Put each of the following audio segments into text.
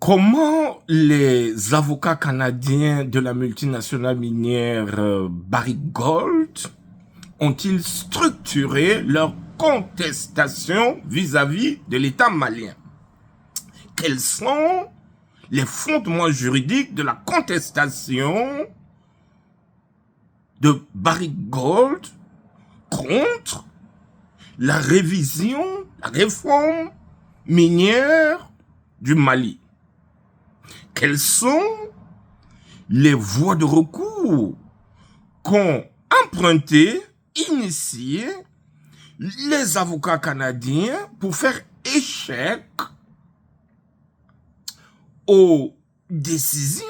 Comment les avocats canadiens de la multinationale minière Barrick Gold ont-ils structuré leur contestation vis-à-vis de l'État malien? Quels sont les fondements juridiques de la contestation de Barrick Gold contre la révision, la réforme minière du Mali? Quelles sont les voies de recours qu'ont empruntées, initiées les avocats canadiens pour faire échec aux décisions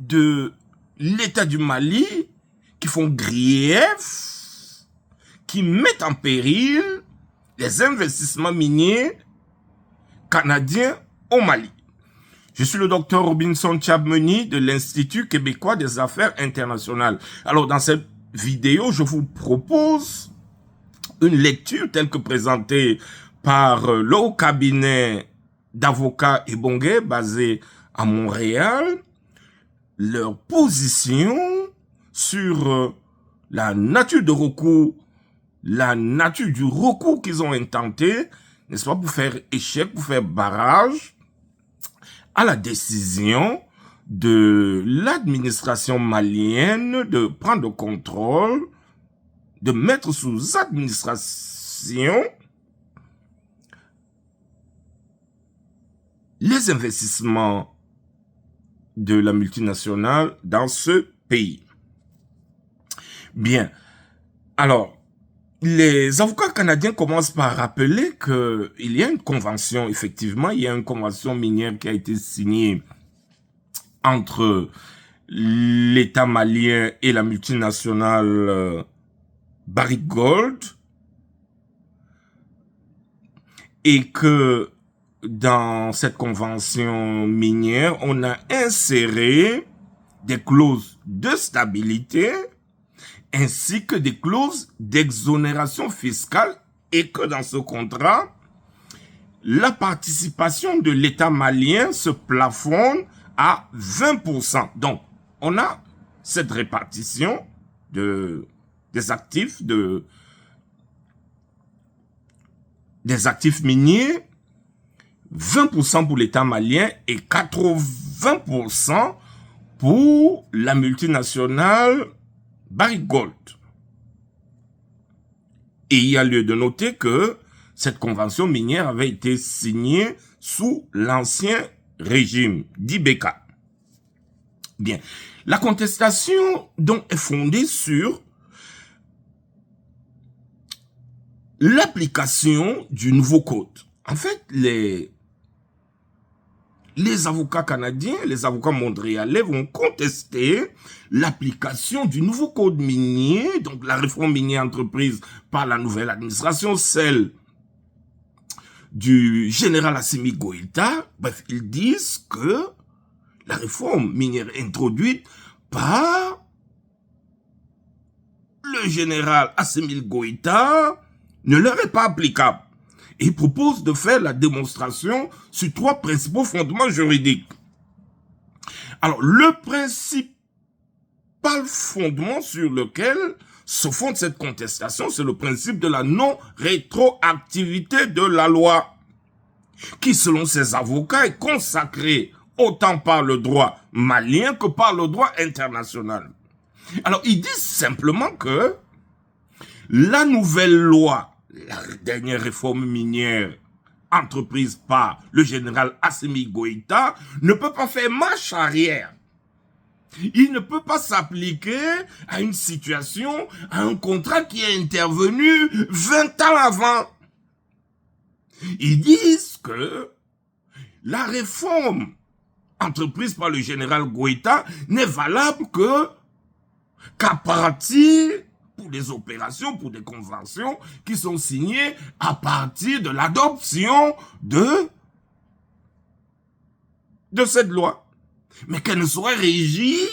de l'État du Mali qui font grief, qui mettent en péril les investissements miniers canadiens au Mali? Je suis le docteur Robinson Tchabmeni de l'Institut québécois des affaires internationales. Alors, dans cette vidéo, je vous propose une lecture telle que présentée par le haut cabinet d'avocats Ebonge basé à Montréal, leur position sur la nature de recours, la nature du recours qu'ils ont intenté, n'est-ce pas, pour faire échec, pour faire barrage à la décision de l'administration malienne de prendre le contrôle, de mettre sous administration les investissements de la multinationale dans ce pays. Bien, alors, les avocats canadiens commencent par rappeler qu'il y a une convention, effectivement, il y a une convention minière qui a été signée entre l'État malien et la multinationale Barrick Gold, et que dans cette convention minière, on a inséré des clauses de stabilité ainsi que des clauses d'exonération fiscale, et que dans ce contrat, la participation de l'État malien se plafonne à 20%. Donc, on a cette répartition des actifs miniers, 20% pour l'État malien et 80% pour la multinationale Barrick Gold. Et il y a lieu de noter que cette convention minière avait été signée sous l'ancien régime d'Ibeka. Bien. La contestation donc est fondée sur l'application du nouveau code. En fait, les avocats canadiens, les avocats montréalais vont contester l'application du nouveau code minier, donc la réforme minière entreprise par la nouvelle administration, celle du général Assimi Goïta. Bref, ils disent que la réforme minière introduite par le général Assimi Goïta ne leur est pas applicable. Et il propose de faire la démonstration sur trois principaux fondements juridiques. Alors, le principal fondement sur lequel se fonde cette contestation, c'est le principe de la non-rétroactivité de la loi, qui, selon ces avocats, est consacrée autant par le droit malien que par le droit international. Alors, ils disent simplement que la nouvelle loi, la dernière réforme minière entreprise par le général Assimi Goïta, ne peut pas faire marche arrière. Il ne peut pas s'appliquer à une situation, à un contrat qui est intervenu 20 ans avant. Ils disent que la réforme entreprise par le général Goïta n'est valable qu'à partir pour des opérations, pour des conventions qui sont signées à partir de l'adoption de cette loi. Mais qu'elle ne soit régie,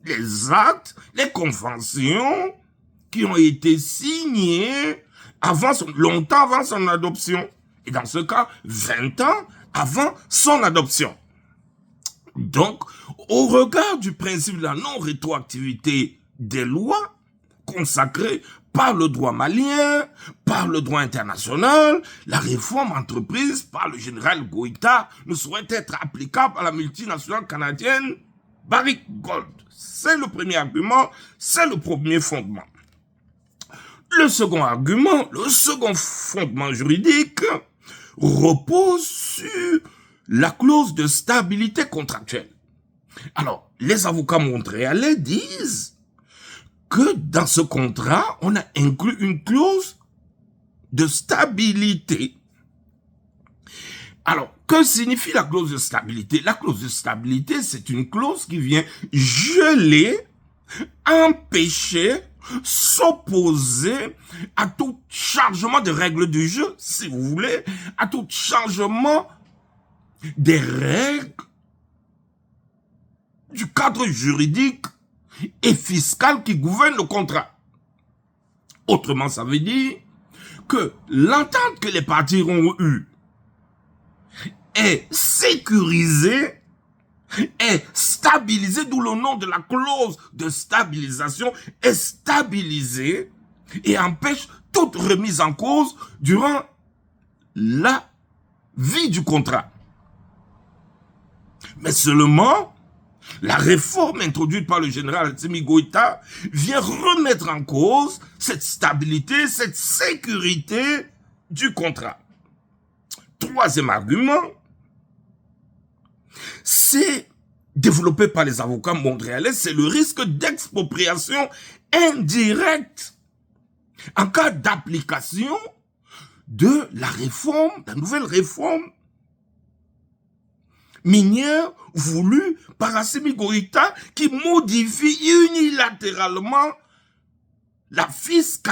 les actes, les conventions qui ont été signés longtemps avant son adoption. Et dans ce cas, 20 ans avant son adoption. Donc, au regard du principe de la non-rétroactivité des lois consacrées par le droit malien, par le droit international, la réforme entreprise par le général Goïta ne saurait être applicable à la multinationale canadienne Barrick Gold. C'est le premier argument, c'est le premier fondement. Le second argument, le second fondement juridique repose sur la clause de stabilité contractuelle. Alors, les avocats montréalais disent que dans ce contrat, on a inclus une clause de stabilité. Alors, que signifie la clause de stabilité? La clause de stabilité, c'est une clause qui vient geler, empêcher, s'opposer à tout changement de règles du jeu, si vous voulez, à tout changement des règles du cadre juridique et fiscal qui gouverne le contrat. Autrement, ça veut dire que l'entente que les parties ont eue est sécurisée, est stabilisée, d'où le nom de la clause de stabilisation, est stabilisée et empêche toute remise en cause durant la vie du contrat. Mais seulement, la réforme introduite par le général Assimi Goïta vient remettre en cause cette stabilité, cette sécurité du contrat. Troisième argument, c'est développé par les avocats montréalais, c'est le risque d'expropriation indirecte en cas d'application de la réforme, la nouvelle réforme minière voulue par Assimi Goïta qui modifie unilatéralement la fiscalité